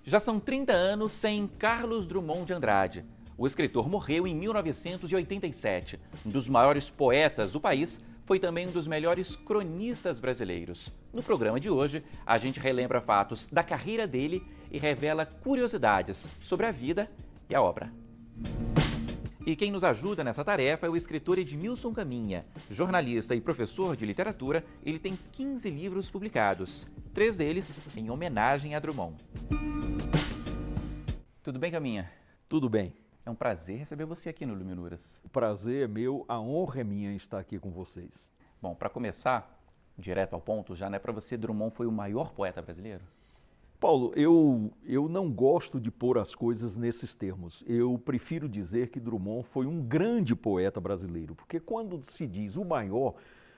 Já são 30 anos sem Carlos Drummond de Andrade. O escritor morreu em 1987. Um dos maiores poetas do país, foi também um dos melhores cronistas brasileiros. No programa de hoje, a gente relembra fatos da carreira dele e revela curiosidades sobre a vida e a obra. E quem nos ajuda nessa tarefa é o escritor Edmilson Caminha. Jornalista e professor de literatura, ele tem 15 livros publicados, 3 deles em homenagem a Drummond. Tudo bem, Caminha? Tudo bem. É um prazer receber você aqui no Luminuras. O prazer é meu, a honra é minha em estar aqui com vocês. Bom, para começar, direto ao ponto, já, né? Para você, Drummond foi o maior poeta brasileiro? Paulo, eu não gosto de pôr as coisas nesses termos. Eu prefiro dizer que Drummond foi um grande poeta brasileiro, porque quando se diz o maior,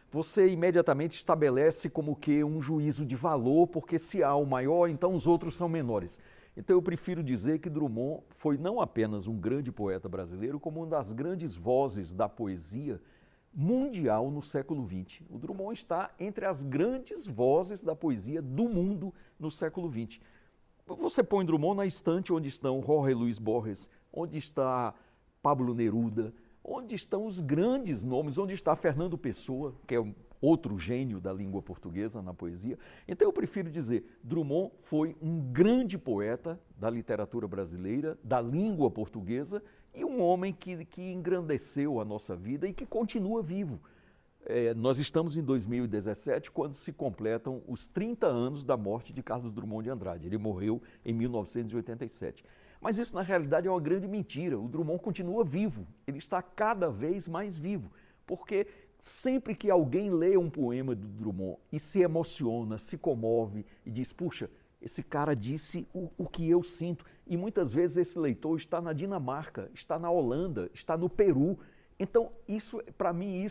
você imediatamente estabelece como que um juízo de valor, porque se há o maior, então os outros são menores. Então eu prefiro dizer que Drummond foi não apenas um grande poeta brasileiro, como uma das grandes vozes da poesia mundial no século XX. O Drummond está entre as grandes vozes da poesia do mundo no século XX. Você põe Drummond na estante onde estão Jorge Luis Borges, onde está Pablo Neruda, onde estão os grandes nomes, onde está Fernando Pessoa, que é outro gênio da língua portuguesa na poesia. Então eu prefiro dizer, Drummond foi um grande poeta da literatura brasileira, da língua portuguesa, e um homem que engrandeceu a nossa vida e que continua vivo. Nós estamos em 2017, quando se completam os 30 anos da morte de Carlos Drummond de Andrade. Ele morreu em 1987. Mas isso, na realidade, é uma grande mentira. O Drummond continua vivo. Ele está cada vez mais vivo. Porque sempre que alguém lê um poema do Drummond e se emociona, se comove e diz, puxa, esse cara disse o que eu sinto. E muitas vezes esse leitor está na Dinamarca, está na Holanda, está no Peru. Então, para mim,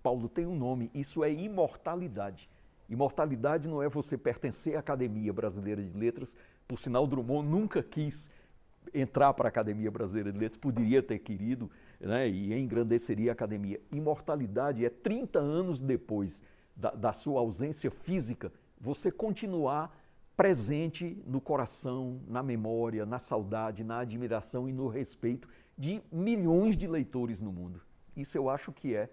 Paulo, tem um nome, isso é imortalidade. Imortalidade não é você pertencer à Academia Brasileira de Letras, por sinal, Drummond nunca quis entrar para a Academia Brasileira de Letras, poderia ter querido, né, e engrandeceria a Academia. Imortalidade é 30 anos depois da sua ausência física, você continuar presente no coração, na memória, na saudade, na admiração e no respeito de milhões de leitores no mundo. Isso eu acho que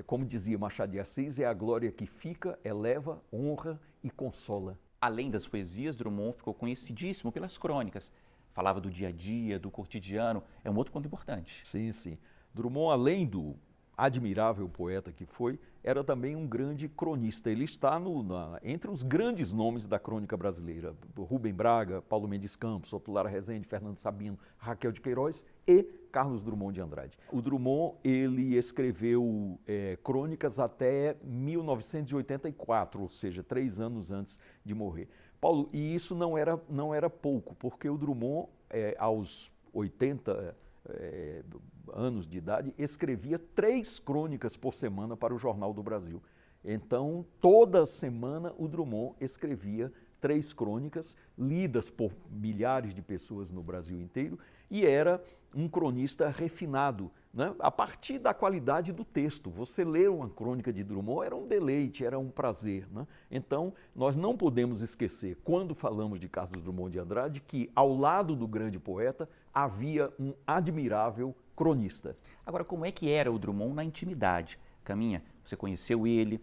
como dizia Machado de Assis, é a glória que fica, eleva, honra e consola. Além das poesias, Drummond ficou conhecidíssimo pelas crônicas. Falava do dia a dia, do cotidiano, é um outro ponto importante. Sim, sim. Drummond, além do admirável poeta que foi, era também um grande cronista. Ele está entre os grandes nomes da crônica brasileira. Rubem Braga, Paulo Mendes Campos, Otto Lara Rezende, Fernando Sabino, Raquel de Queiroz e Carlos Drummond de Andrade. O Drummond, ele escreveu crônicas até 1984, ou seja, 3 anos antes de morrer. Paulo, e isso não era pouco, porque o Drummond, aos 80 anos de idade, escrevia 3 crônicas por semana para o Jornal do Brasil. Então, toda semana o Drummond escrevia 3 crônicas, lidas por milhares de pessoas no Brasil inteiro, e era um cronista refinado, né? A partir da qualidade do texto. Você ler uma crônica de Drummond era um deleite, era um prazer, né? Então, nós não podemos esquecer, quando falamos de Carlos Drummond de Andrade, que ao lado do grande poeta havia um admirável cronista. Agora, como é que era o Drummond na intimidade? Caminha, você conheceu ele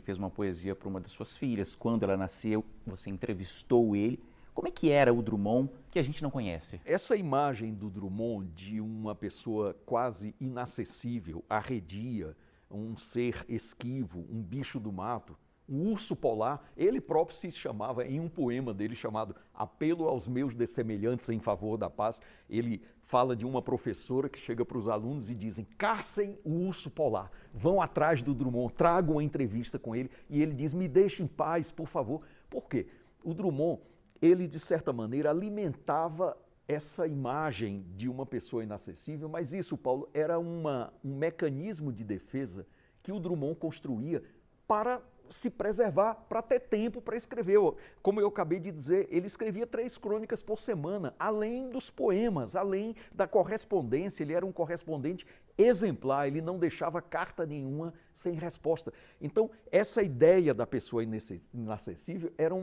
fez uma poesia para uma das suas filhas. Quando ela nasceu, você entrevistou ele. Como é que era o Drummond que a gente não conhece? Essa imagem do Drummond de uma pessoa quase inacessível, arredia, um ser esquivo, um bicho do mato, um urso polar, ele próprio se chamava, em um poema dele chamado Apelo aos Meus Dessemelhantes em Favor da Paz, ele fala de uma professora que chega para os alunos e dizem, caçem o urso polar, vão atrás do Drummond, tragam uma entrevista com ele, e ele diz, me deixe em paz, por favor. Por quê? O Drummond, ele de certa maneira alimentava essa imagem de uma pessoa inacessível, mas isso, Paulo, era um mecanismo de defesa que o Drummond construía para se preservar, para ter tempo para escrever. Como eu acabei de dizer, ele escrevia 3 crônicas por semana, além dos poemas, além da correspondência. Ele era um correspondente exemplar, ele não deixava carta nenhuma sem resposta. Então, essa ideia da pessoa inacessível era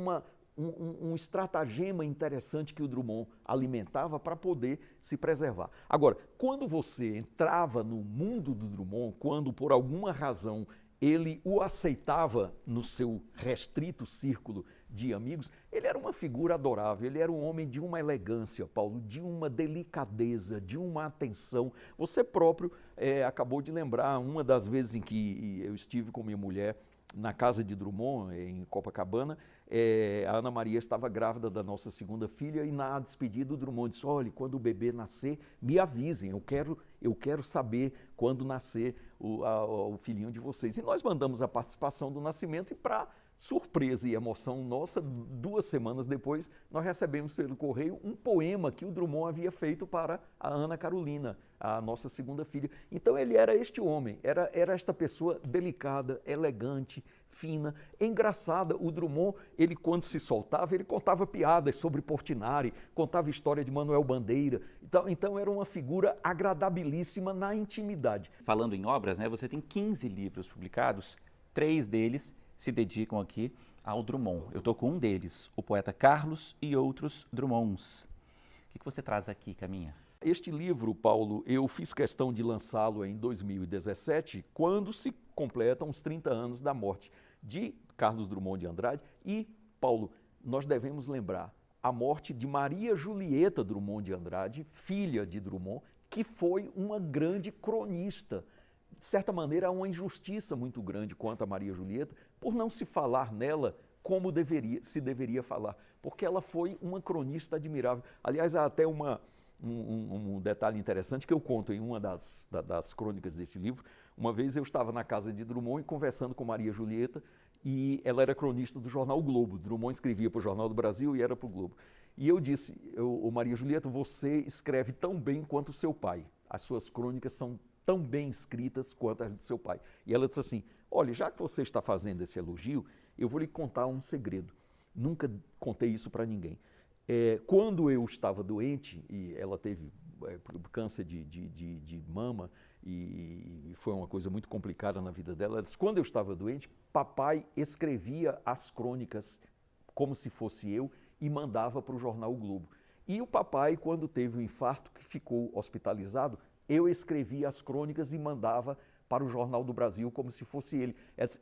um estratagema interessante que o Drummond alimentava para poder se preservar. Agora, quando você entrava no mundo do Drummond, quando por alguma razão ele o aceitava no seu restrito círculo de amigos, ele era uma figura adorável, ele era um homem de uma elegância, Paulo, de uma delicadeza, de uma atenção. Você próprio acabou de lembrar uma das vezes em que eu estive com minha mulher na casa de Drummond, em Copacabana. A Ana Maria estava grávida da nossa segunda filha e na despedida o Drummond disse: olha, quando o bebê nascer, me avisem, eu quero saber quando nascer o filhinho de vocês. E nós mandamos a participação do nascimento e para surpresa e emoção nossa, 2 semanas depois, nós recebemos pelo correio um poema que o Drummond havia feito para a Ana Carolina, a nossa segunda filha. Então ele era este homem, era esta pessoa delicada, elegante, fina, engraçada. O Drummond, ele quando se soltava, ele contava piadas sobre Portinari, contava história de Manuel Bandeira. Então era uma figura agradabilíssima na intimidade. Falando em obras, né, você tem 15 livros publicados, 3 deles se dedicam aqui ao Drummond. Eu estou com um deles, o poeta Carlos e outros Drummonds. O que você traz aqui, Caminha? Este livro, Paulo, eu fiz questão de lançá-lo em 2017, quando se completam os 30 anos da morte de Carlos Drummond de Andrade. E, Paulo, nós devemos lembrar a morte de Maria Julieta Drummond de Andrade, filha de Drummond, que foi uma grande cronista. De certa maneira, há uma injustiça muito grande quanto a Maria Julieta, por não se falar nela como se deveria falar, porque ela foi uma cronista admirável. Aliás, há até um detalhe interessante que eu conto em uma das crônicas deste livro. Uma vez eu estava na casa de Drummond conversando com Maria Julieta e ela era cronista do jornal O Globo. Drummond escrevia para o Jornal do Brasil e era para o Globo. E eu disse: Maria Julieta, você escreve tão bem quanto o seu pai. As suas crônicas são tão bem escritas quanto as do seu pai. E ela disse assim: olha, já que você está fazendo esse elogio, eu vou lhe contar um segredo. Nunca contei isso para ninguém. Quando eu estava doente, e ela teve câncer de mama, e foi uma coisa muito complicada na vida dela, ela disse: quando eu estava doente, papai escrevia as crônicas como se fosse eu e mandava para o jornal O Globo. E o papai, quando teve um infarto que ficou hospitalizado, eu escrevia as crônicas e mandava para o Jornal do Brasil como se fosse ele.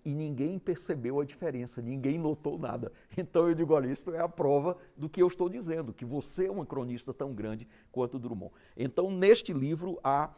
E ninguém percebeu a diferença, ninguém notou nada. Então eu digo: olha, isso é a prova do que eu estou dizendo, que você é uma cronista tão grande quanto o Drummond. Então, neste livro há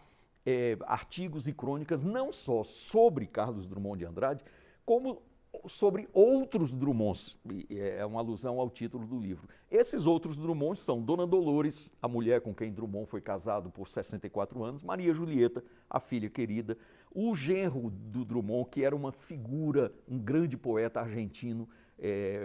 artigos e crônicas não só sobre Carlos Drummond de Andrade, como sobre outros Drummonds. É uma alusão ao título do livro. Esses outros Drummonds são Dona Dolores, a mulher com quem Drummond foi casado por 64 anos, Maria Julieta, a filha querida, o genro do Drummond, que era uma figura, um grande poeta argentino,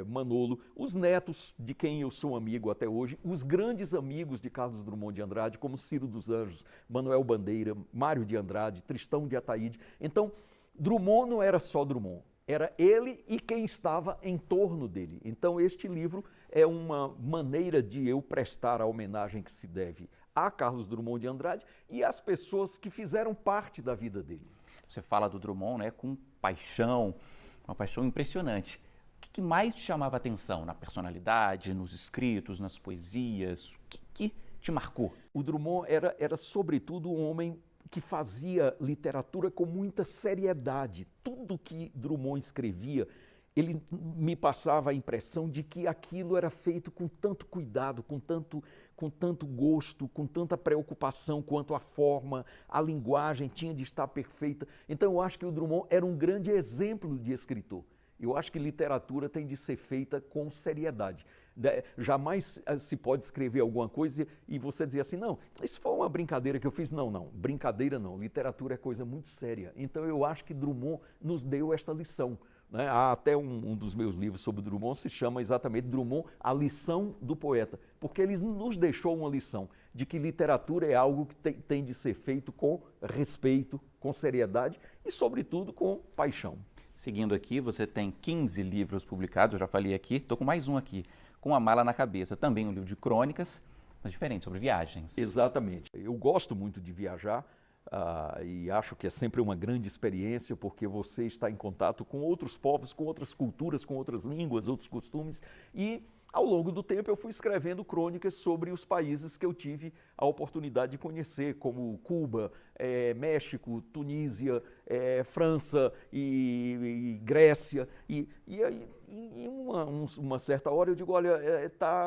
Manolo, os netos, de quem eu sou amigo até hoje, os grandes amigos de Carlos Drummond de Andrade, como Ciro dos Anjos, Manuel Bandeira, Mário de Andrade, Tristão de Ataíde. Então, Drummond não era só Drummond, era ele e quem estava em torno dele. Então, este livro é uma maneira de eu prestar a homenagem que se deve a Carlos Drummond de Andrade e às pessoas que fizeram parte da vida dele. Você fala do Drummond, né, com paixão, uma paixão impressionante. O que mais te chamava a atenção na personalidade, nos escritos, nas poesias? O que te marcou? O Drummond era sobretudo um homem que fazia literatura com muita seriedade. Tudo que Drummond escrevia, ele me passava a impressão de que aquilo era feito com tanto cuidado, com tanto gosto, com tanta preocupação quanto a forma, a linguagem tinha de estar perfeita. Então eu acho que o Drummond era um grande exemplo de escritor. Eu acho que literatura tem de ser feita com seriedade. Jamais se pode escrever alguma coisa e você dizer assim: não, isso foi uma brincadeira que eu fiz. Não, brincadeira não. Literatura é coisa muito séria. Então eu acho que Drummond nos deu esta lição. Né? Há até um dos meus livros sobre Drummond se chama exatamente Drummond, a lição do poeta, porque ele nos deixou uma lição de que literatura é algo que tem de ser feito com respeito, com seriedade e, sobretudo, com paixão. Seguindo aqui, você tem 15 livros publicados, eu já falei aqui, estou com mais um aqui, Com a Mala na Cabeça, também um livro de crônicas, mas diferente, sobre viagens. Exatamente. Eu gosto muito de viajar e acho que é sempre uma grande experiência, porque você está em contato com outros povos, com outras culturas, com outras línguas, outros costumes, e Ao longo do tempo eu fui escrevendo crônicas sobre os países que eu tive a oportunidade de conhecer, como Cuba, México, Tunísia, França e Grécia. E aí, em uma certa hora eu digo, olha,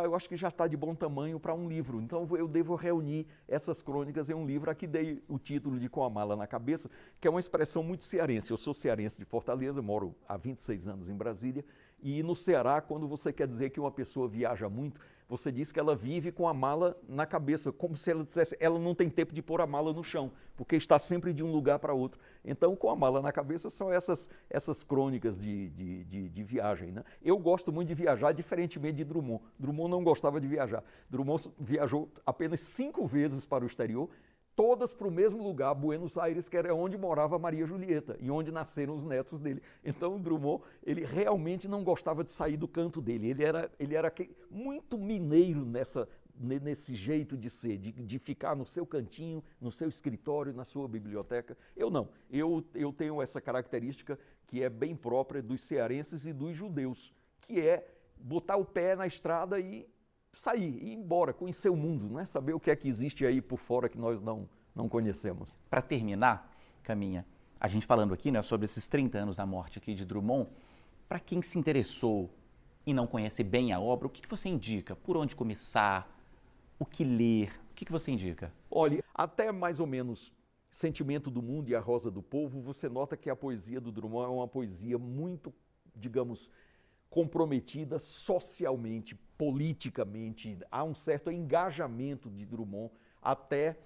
eu acho que já está de bom tamanho para um livro, então eu devo reunir essas crônicas em um livro. Aqui dei o título de Com a Mala na Cabeça, que é uma expressão muito cearense. Eu sou cearense de Fortaleza, moro há 26 anos em Brasília, e no Ceará, quando você quer dizer que uma pessoa viaja muito, você diz que ela vive com a mala na cabeça, como se ela dissesse, ela não tem tempo de pôr a mala no chão, porque está sempre de um lugar para outro. Então, com a mala na cabeça são essas crônicas de viagem, né? Eu gosto muito de viajar, diferentemente de Drummond. Drummond não gostava de viajar. Drummond viajou apenas 5 vezes para o exterior, todas para o mesmo lugar, Buenos Aires, que era onde morava Maria Julieta e onde nasceram os netos dele. Então o Drummond, ele realmente não gostava de sair do canto dele, ele era muito mineiro nesse jeito de ser, de ficar no seu cantinho, no seu escritório, na sua biblioteca. Eu não, eu tenho essa característica que é bem própria dos cearenses e dos judeus, que é botar o pé na estrada e sair, ir embora, conhecer o mundo, não é? Saber o que é que existe aí por fora que nós não conhecemos. Para terminar, Caminha, a gente falando aqui, né, sobre esses 30 anos da morte aqui de Drummond, para quem se interessou e não conhece bem a obra, o que você indica? Por onde começar? O que ler? O que você indica? Olha, até mais ou menos Sentimento do Mundo e A Rosa do Povo, você nota que a poesia do Drummond é uma poesia muito, digamos, comprometida socialmente, politicamente. Há um certo engajamento de Drummond até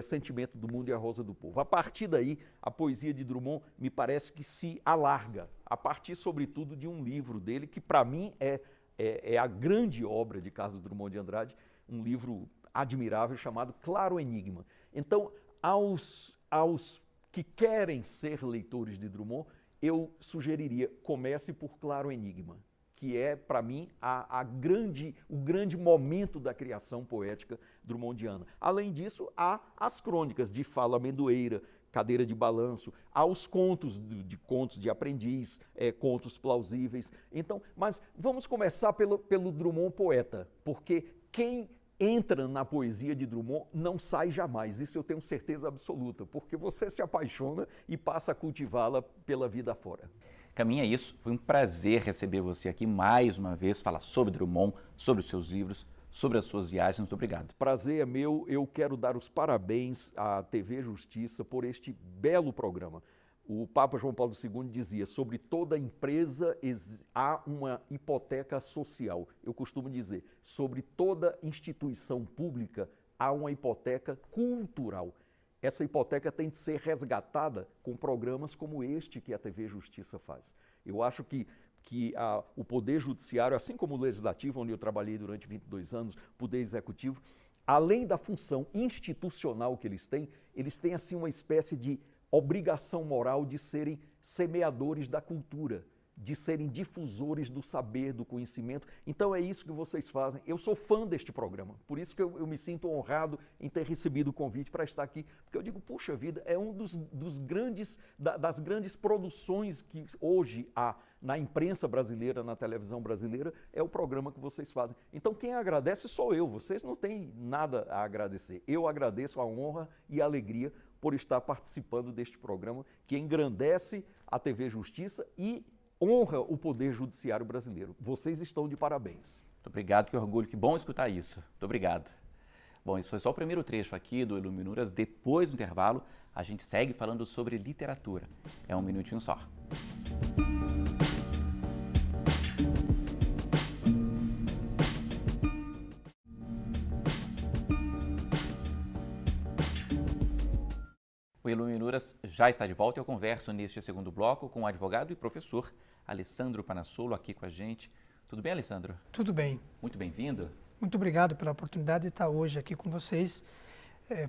Sentimento do Mundo e A Rosa do Povo. A partir daí, a poesia de Drummond me parece que se alarga, a partir, sobretudo, de um livro dele, que para mim é a grande obra de Carlos Drummond de Andrade, um livro admirável chamado Claro Enigma. Então, aos que querem ser leitores de Drummond, eu sugeriria, comece por Claro Enigma, que é, para mim, o grande momento da criação poética drummondiana. Além disso, há as crônicas de Fala Amendoeira, Cadeira de Balanço, há os contos de aprendiz, contos plausíveis. Então, mas vamos começar pelo Drummond poeta, porque quem entra na poesia de Drummond não sai jamais, isso eu tenho certeza absoluta, porque você se apaixona e passa a cultivá-la pela vida afora. Caminha, é isso. Foi um prazer receber você aqui mais uma vez, falar sobre Drummond, sobre os seus livros, sobre as suas viagens. Muito obrigado. Prazer é meu. Eu quero dar os parabéns à TV Justiça por este belo programa. O Papa João Paulo II dizia, sobre toda empresa há uma hipoteca social. Eu costumo dizer, sobre toda instituição pública há uma hipoteca cultural. Essa hipoteca tem de ser resgatada com programas como este que a TV Justiça faz. Eu acho que o Poder Judiciário, assim como o Legislativo, onde eu trabalhei durante 22 anos, o Poder Executivo, além da função institucional que eles têm assim uma espécie de obrigação moral de serem semeadores da cultura, de serem difusores do saber, do conhecimento. Então é isso que vocês fazem. Eu sou fã deste programa, por isso que eu me sinto honrado em ter recebido o convite para estar aqui, porque eu digo, puxa vida, é um das grandes produções que hoje há na imprensa brasileira, na televisão brasileira, é o programa que vocês fazem. Então quem agradece sou eu, vocês não têm nada a agradecer. Eu agradeço a honra e a alegria por estar participando deste programa que engrandece a TV Justiça e honra o Poder Judiciário brasileiro. Vocês estão de parabéns. Muito obrigado, que orgulho, que bom escutar isso. Muito obrigado. Bom, isso foi só o primeiro trecho aqui do Iluminuras. Depois do intervalo, a gente segue falando sobre literatura. É um minutinho só. O Iluminuras já está de volta e eu converso neste segundo bloco com o advogado e professor Alessandro Panassolo aqui com a gente. Tudo bem, Alessandro? Tudo bem. Muito bem-vindo. Muito obrigado pela oportunidade de estar hoje aqui com vocês,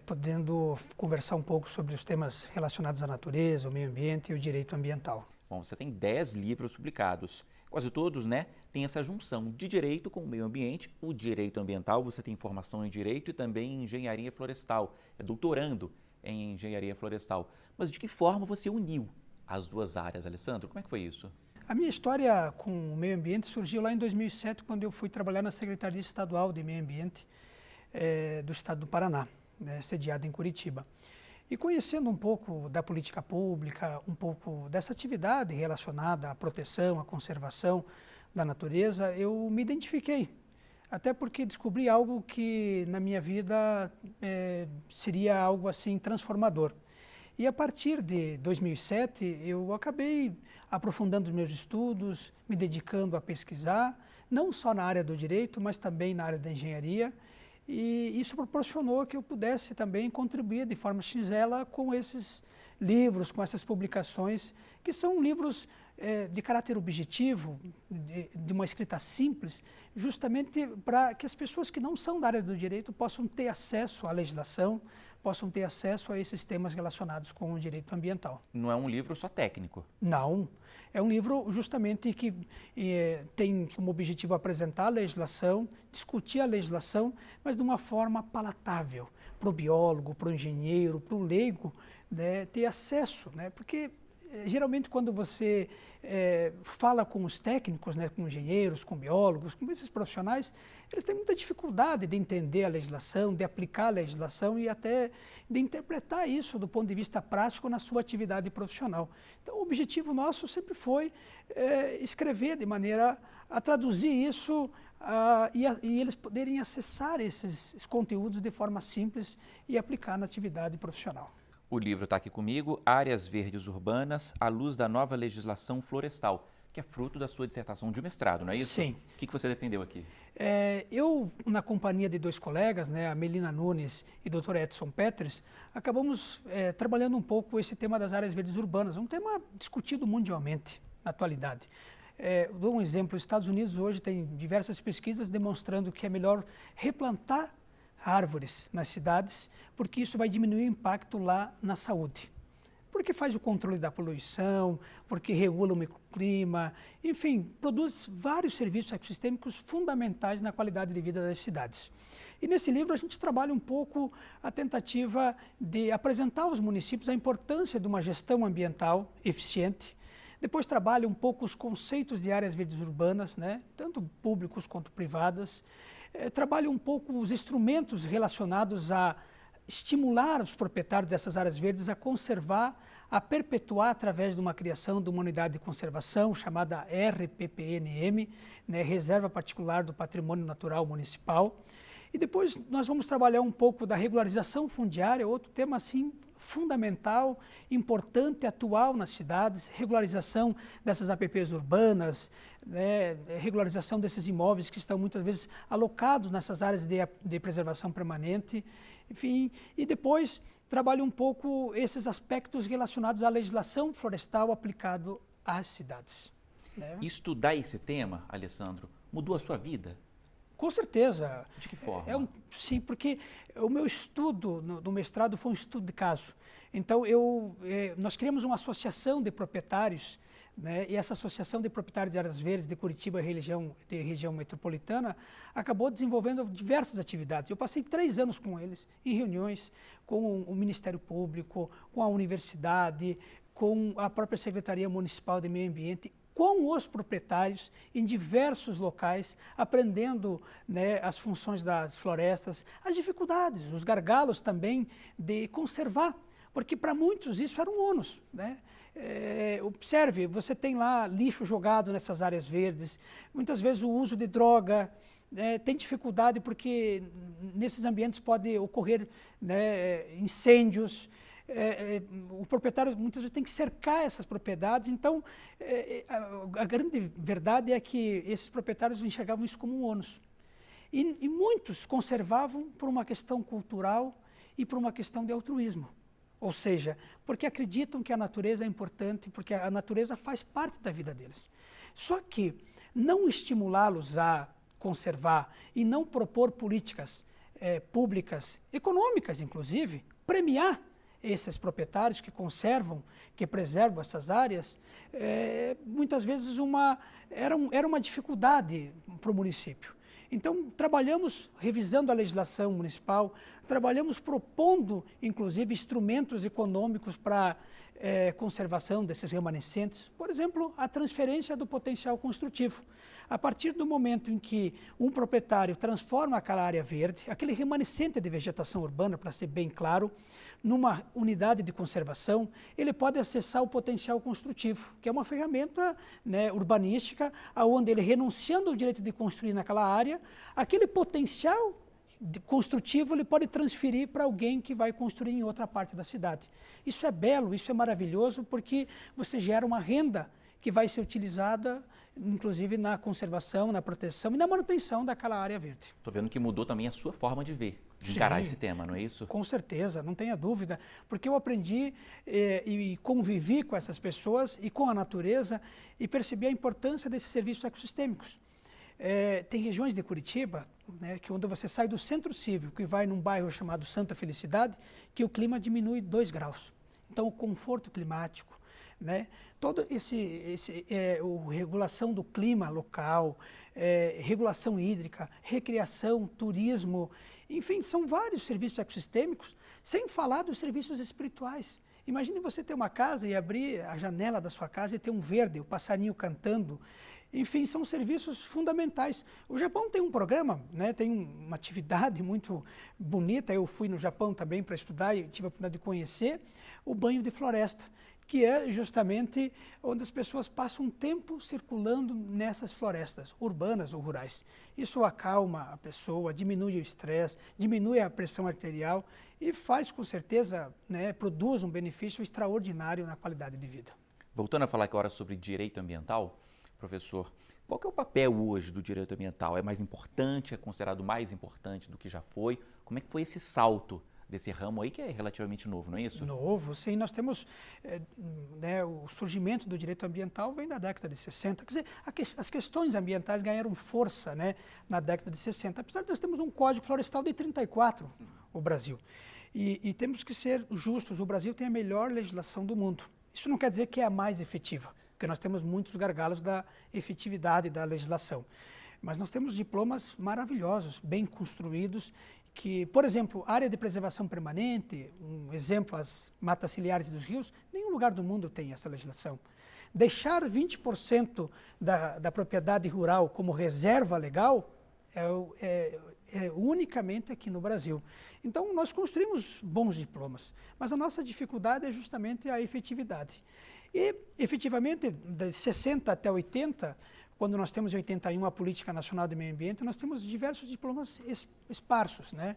podendo conversar um pouco sobre os temas relacionados à natureza, ao meio ambiente e o direito ambiental. Bom, você tem 10 livros publicados. Quase todos, né, têm essa junção de direito com o meio ambiente, o direito ambiental, você tem formação em direito e também em engenharia florestal, é doutorando em engenharia florestal. Mas de que forma você uniu as duas áreas, Alessandro? Como é que foi isso? A minha história com o meio ambiente surgiu lá em 2007, quando eu fui trabalhar na Secretaria Estadual de Meio Ambiente do Estado do Paraná, né, sediada em Curitiba. E conhecendo um pouco da política pública, um pouco dessa atividade relacionada à proteção, à conservação da natureza, eu me identifiquei. Até porque descobri algo que na minha vida seria algo assim transformador. E a partir de 2007 eu acabei aprofundando os meus estudos, me dedicando a pesquisar, não só na área do direito, mas também na área da engenharia. E isso proporcionou que eu pudesse também contribuir de forma singela com esses livros, com essas publicações, que são livros de caráter objetivo, de uma escrita simples, justamente para que as pessoas que não são da área do direito possam ter acesso à legislação, possam ter acesso a esses temas relacionados com o direito ambiental. Não é um livro só técnico. Não, é um livro justamente que tem como objetivo apresentar a legislação, discutir a legislação, mas de uma forma palatável para o biólogo, para o engenheiro, para o leigo, né, ter acesso, né, porque geralmente quando você fala com os técnicos, né, com engenheiros, com biólogos, com esses profissionais, eles têm muita dificuldade de entender a legislação, de aplicar a legislação e até de interpretar isso do ponto de vista prático na sua atividade profissional. Então o objetivo nosso sempre foi escrever de maneira a traduzir isso e eles poderem acessar esses conteúdos de forma simples e aplicar na atividade profissional. O livro está aqui comigo, Áreas Verdes Urbanas, à luz da nova legislação florestal, que é fruto da sua dissertação de mestrado, não é isso? Sim. O que você defendeu aqui? Eu, na companhia de dois colegas, né, a Melina Nunes e o Dr. Edson Petres, acabamos trabalhando um pouco esse tema das áreas verdes urbanas, um tema discutido mundialmente na atualidade. Dou um exemplo, os Estados Unidos hoje tem diversas pesquisas demonstrando que é melhor replantar árvores nas cidades, porque isso vai diminuir o impacto lá na saúde. Porque faz o controle da poluição, porque regula o microclima, enfim, produz vários serviços ecossistêmicos fundamentais na qualidade de vida das cidades. E nesse livro a gente trabalha um pouco a tentativa de apresentar aos municípios a importância de uma gestão ambiental eficiente. Depois trabalha um pouco os conceitos de áreas verdes urbanas, né, tanto públicos quanto privadas. Trabalha um pouco os instrumentos relacionados a estimular os proprietários dessas áreas verdes a conservar, a perpetuar através de uma criação de uma unidade de conservação chamada RPPNM, né, Reserva Particular do Patrimônio Natural Municipal. E depois nós vamos trabalhar um pouco da regularização fundiária, outro tema assim fundamental, importante, atual nas cidades, regularização dessas APPs urbanas, né, regularização desses imóveis que estão muitas vezes alocados nessas áreas de preservação permanente, enfim, e depois trabalho um pouco esses aspectos relacionados à legislação florestal aplicado às cidades. Né? Estudar esse tema, Alessandro, mudou a sua vida? Com certeza. De que forma? Sim, porque o meu estudo no mestrado foi um estudo de caso. Então, nós criamos uma associação de proprietários, né, e essa associação de proprietários de áreas verdes de Curitiba de região metropolitana acabou desenvolvendo diversas atividades. Eu passei 3 anos com eles, em reuniões com o Ministério Público, com a universidade, com a própria Secretaria Municipal de Meio Ambiente, com os proprietários em diversos locais, aprendendo, né, as funções das florestas, as dificuldades, os gargalos também de conservar, porque para muitos isso era um ônus, né? Observe, você tem lá lixo jogado nessas áreas verdes, muitas vezes o uso de droga, tem dificuldade porque nesses ambientes pode ocorrer, né, incêndios. O proprietário muitas vezes tem que cercar essas propriedades, então a grande verdade é que esses proprietários enxergavam isso como um ônus. E muitos conservavam por uma questão cultural e por uma questão de altruísmo. Ou seja, porque acreditam que a natureza é importante, porque a natureza faz parte da vida deles. Só que não estimulá-los a conservar e não propor políticas públicas, econômicas inclusive, premiar esses proprietários que conservam, que preservam essas áreas, muitas vezes era uma dificuldade para o município. Então, trabalhamos revisando a legislação municipal, trabalhamos propondo, inclusive, instrumentos econômicos para conservação desses remanescentes. Por exemplo, a transferência do potencial construtivo. A partir do momento em que um proprietário transforma aquela área verde, aquele remanescente de vegetação urbana, para ser bem claro, numa unidade de conservação, ele pode acessar o potencial construtivo, que é uma ferramenta, né, urbanística, onde ele, renunciando ao direito de construir naquela área, aquele potencial construtivo ele pode transferir para alguém que vai construir em outra parte da cidade. Isso é belo, isso é maravilhoso, porque você gera uma renda que vai ser utilizada, inclusive, na conservação, na proteção e na manutenção daquela área verde. Estou vendo que mudou também a sua forma de ver, de encarar esse tema, não é isso? Com certeza, não tenha dúvida, porque eu aprendi e convivi com essas pessoas e com a natureza e percebi a importância desses serviços ecossistêmicos. Tem regiões de Curitiba, né, que quando você sai do centro cívico e vai num bairro chamado Santa Felicidade, que o clima diminui 2 graus. Então, o conforto climático, né, todo regulação do clima local, regulação hídrica, recreação, turismo, enfim, são vários serviços ecossistêmicos, sem falar dos serviços espirituais. Imagine você ter uma casa e abrir a janela da sua casa e ter um verde, o passarinho cantando. Enfim, são serviços fundamentais. O Japão tem um programa, né, tem uma atividade muito bonita. Eu fui no Japão também para estudar e tive a oportunidade de conhecer o banho de floresta, que é justamente onde as pessoas passam um tempo circulando nessas florestas, urbanas ou rurais. Isso acalma a pessoa, diminui o estresse, diminui a pressão arterial e faz, com certeza, né, produz um benefício extraordinário na qualidade de vida. Voltando a falar agora sobre direito ambiental, professor, qual que é o papel hoje do direito ambiental? É mais importante, é considerado mais importante do que já foi? Como é que foi esse salto desse ramo aí, que é relativamente novo, não é isso? Novo, sim. Nós temos, né, o surgimento do direito ambiental vem da década de 60. Quer dizer, as questões ambientais ganharam força, né, na década de 60. Apesar de nós termos um Código Florestal de 34, o Brasil. E temos que ser justos, o Brasil tem a melhor legislação do mundo. Isso não quer dizer que é a mais efetiva, porque nós temos muitos gargalos da efetividade da legislação. Mas nós temos diplomas maravilhosos, bem construídos, que, por exemplo, área de preservação permanente, um exemplo, as matas ciliares dos rios, nenhum lugar do mundo tem essa legislação. Deixar 20% da propriedade rural como reserva legal é unicamente aqui no Brasil. Então, nós construímos bons diplomas, mas a nossa dificuldade é justamente a efetividade. E, efetivamente, de 60 até 80, quando nós temos em 81 a Política Nacional de Meio Ambiente, nós temos diversos diplomas esparsos, né?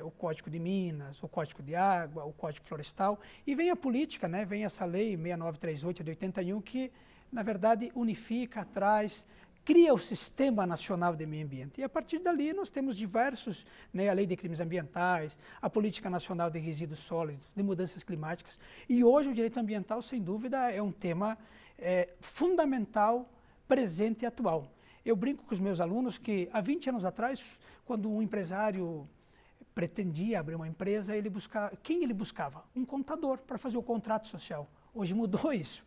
O Código de Minas, o Código de Água, o Código Florestal, e vem a política, né? Vem essa lei 6938 de 81 que, na verdade, unifica, traz, cria o Sistema Nacional de Meio Ambiente. E a partir dali nós temos diversos, né, a Lei de Crimes Ambientais, a Política Nacional de Resíduos Sólidos, de Mudanças Climáticas. E hoje o direito ambiental, sem dúvida, é um tema fundamental, presente e atual. Eu brinco com os meus alunos que há 20 anos atrás, quando um empresário pretendia abrir uma empresa, quem ele buscava? Um contador para fazer o contrato social. Hoje mudou isso.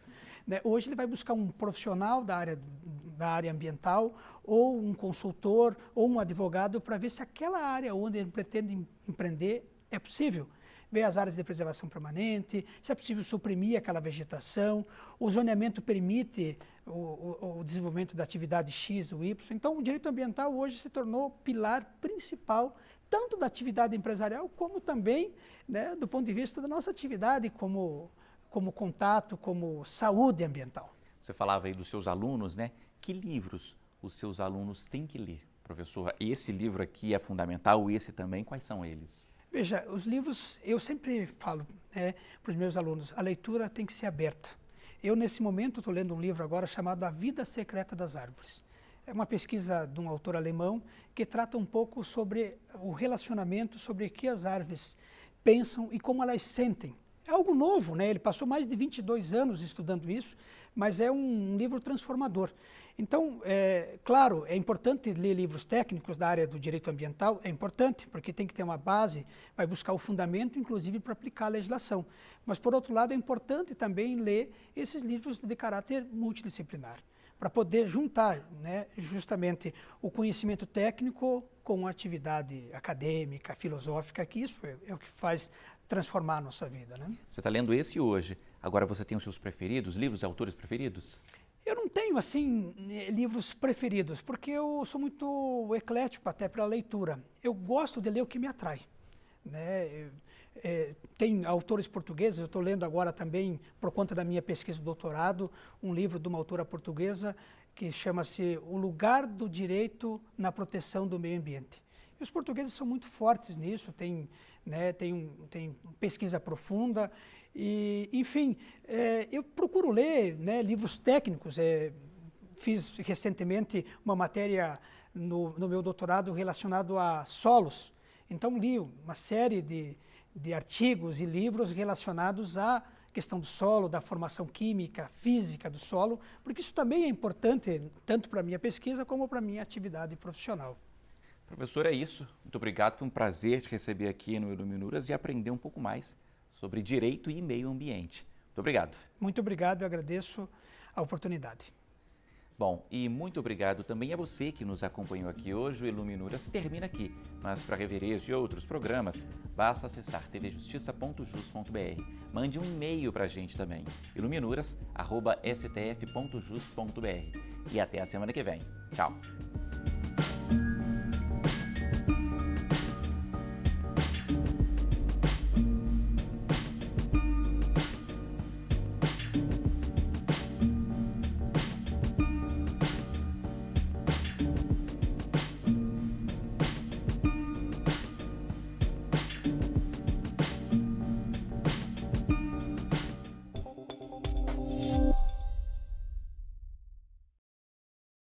Né? Hoje ele vai buscar um profissional da área ambiental, ou um consultor, ou um advogado, para ver se aquela área onde ele pretende empreender é possível. Ver as áreas de preservação permanente, se é possível suprimir aquela vegetação, o zoneamento permite o desenvolvimento da atividade X ou Y. Então, o direito ambiental hoje se tornou pilar principal, tanto da atividade empresarial, como também, né, do ponto de vista da nossa atividade como contato, como saúde ambiental. Você falava aí dos seus alunos, né? Que livros os seus alunos têm que ler, professor? Esse livro aqui é fundamental, esse também, quais são eles? Veja, os livros, eu sempre falo para os meus alunos, a leitura tem que ser aberta. Eu, nesse momento, estou lendo um livro agora chamado A Vida Secreta das Árvores. É uma pesquisa de um autor alemão que trata um pouco sobre o relacionamento, sobre o que as árvores pensam e como elas sentem. É algo novo, né? Ele passou mais de 22 anos estudando isso, mas é um livro transformador. Então, claro, é importante ler livros técnicos da área do direito ambiental, é importante, porque tem que ter uma base, vai buscar o fundamento, inclusive, para aplicar a legislação. Mas, por outro lado, é importante também ler esses livros de caráter multidisciplinar. para poder juntar, né, justamente o conhecimento técnico com a atividade acadêmica, filosófica, que isso é o que faz transformar a nossa vida, né? Você está lendo esse hoje. Agora você tem os seus preferidos, livros e autores preferidos? Eu não tenho, assim, livros preferidos, porque eu sou muito eclético até para a leitura. Eu gosto de ler o que me atrai, né? Tem autores portugueses, eu estou lendo agora também, por conta da minha pesquisa de doutorado, um livro de uma autora portuguesa que chama-se O Lugar do Direito na Proteção do Meio Ambiente. E os portugueses são muito fortes nisso, tem pesquisa profunda e, enfim, eu procuro ler, né, livros técnicos. Fiz recentemente uma matéria no meu doutorado relacionado a solos, então li uma série de artigos e livros relacionados à questão do solo, da formação química, física do solo, porque isso também é importante tanto para a minha pesquisa como para a minha atividade profissional. Professor, é isso. Muito obrigado. Foi um prazer te receber aqui no Iluminuras e aprender um pouco mais sobre direito e meio ambiente. Muito obrigado. Muito obrigado, eu agradeço a oportunidade. Bom, e muito obrigado também a você que nos acompanhou aqui hoje. O Iluminuras termina aqui, mas para rever este e outros programas, basta acessar tvjustiça.jus.br. Mande um e-mail para a gente também, iluminuras@stf.jus.br. E até a semana que vem. Tchau!